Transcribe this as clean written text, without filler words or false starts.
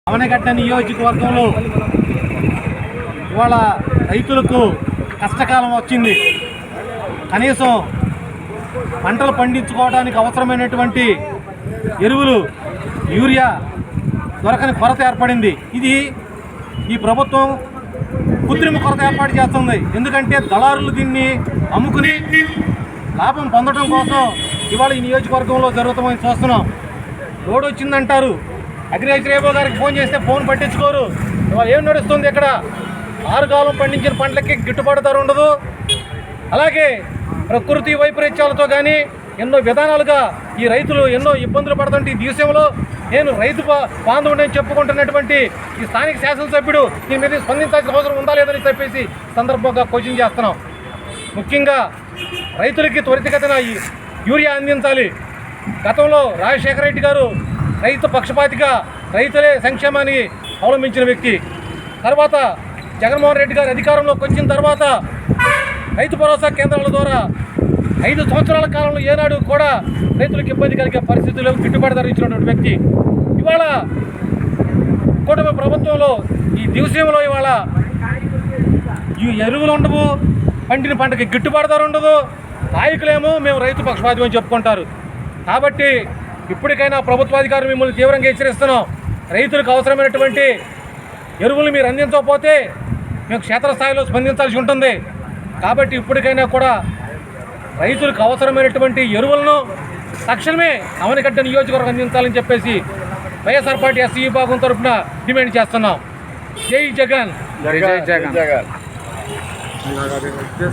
అవనగడ్డ నియోజకవర్గంలో ఇవాళ రైతులకు కష్టకాలం వచ్చింది. కనీసం పంటలు పండించుకోవడానికి అవసరమైనటువంటి ఎరువులు యూరియా దొరకని కొరత ఏర్పడింది. ఇది ఈ ప్రభుత్వం కృత్రిమ కొరత ఏర్పాటు చేస్తుంది. ఎందుకంటే దళారులు దీన్ని అమ్ముకుని లాభం పొందడం కోసం ఇవాళ ఈ నియోజకవర్గంలో జరుగుతామని చూస్తున్నాం. రోడ్ వచ్చిందంటారు, అగ్రికల్చర్ ఏవో గారికి ఫోన్ చేస్తే ఫోన్ పట్టించుకోరు. ఇవాళ ఏం నడుస్తుంది ఇక్కడ? ఆరుగాలం పండించిన పంటలకి గిట్టుబాటు ధర ఉండదు. అలాగే ప్రకృతి వైపరీత్యాలతో కానీ ఎన్నో విధానాలుగా ఈ రైతులు ఎన్నో ఇబ్బందులు పడుతుంటే ఈ దేశంలో నేను రైతు బాంధవుడని చెప్పుకుంటున్నటువంటి ఈ స్థానిక శాసనసభ్యుడు దీని మీద స్పందించాల్సిన అవసరం ఉందా లేదని చెప్పేసి సందర్భంగా క్వశ్చన్ చేస్తున్నాం. ముఖ్యంగా రైతులకి త్వరితగతిన ఈ యూరియా అందించాలి. గతంలో రాజశేఖర రెడ్డి గారు రైతు పక్షపాతిగా రైతులే సంక్షేమాన్ని అవలంబించిన వ్యక్తి. తర్వాత జగన్మోహన్ రెడ్డి గారు అధికారంలోకి వచ్చిన తర్వాత రైతు భరోసా కేంద్రాల ద్వారా 5 సంవత్సరాల కాలంలో ఏనాడు కూడా రైతులకు ఇబ్బంది కలిగే పరిస్థితుల్లో గిట్టుబాటు ధర ఇచ్చినటువంటి వ్యక్తి. ఇవాళ కూటమి ప్రభుత్వంలో ఈ దివసంలో ఇవాళ ఈ ఎరువులు ఉండవు, పండిన పంటకి గిట్టుబాటు ధర ఉండదు. నాయకులేమో మేము రైతు పక్షపాతం అని చెప్పుకుంటారు. కాబట్టి ఇప్పటికైనా ప్రభుత్వాధికారులు మిమ్మల్ని తీవ్రంగా హెచ్చరిస్తున్నాం. రైతులకు అవసరమైనటువంటి ఎరువులు మీరు అందించకపోతే మేము క్షేత్రస్థాయిలో స్పందించాల్సి ఉంటుంది. కాబట్టి ఇప్పటికైనా కూడా రైతులకు అవసరమైనటువంటి ఎరువులను తక్షణమే అవనగడ్డ నియోజకవర్గం అందించాలని చెప్పేసి వైఎస్ఆర్ పార్టీ ఎస్సీ విభాగం తరఫున డిమాండ్ చేస్తున్నాం. జై జగన్.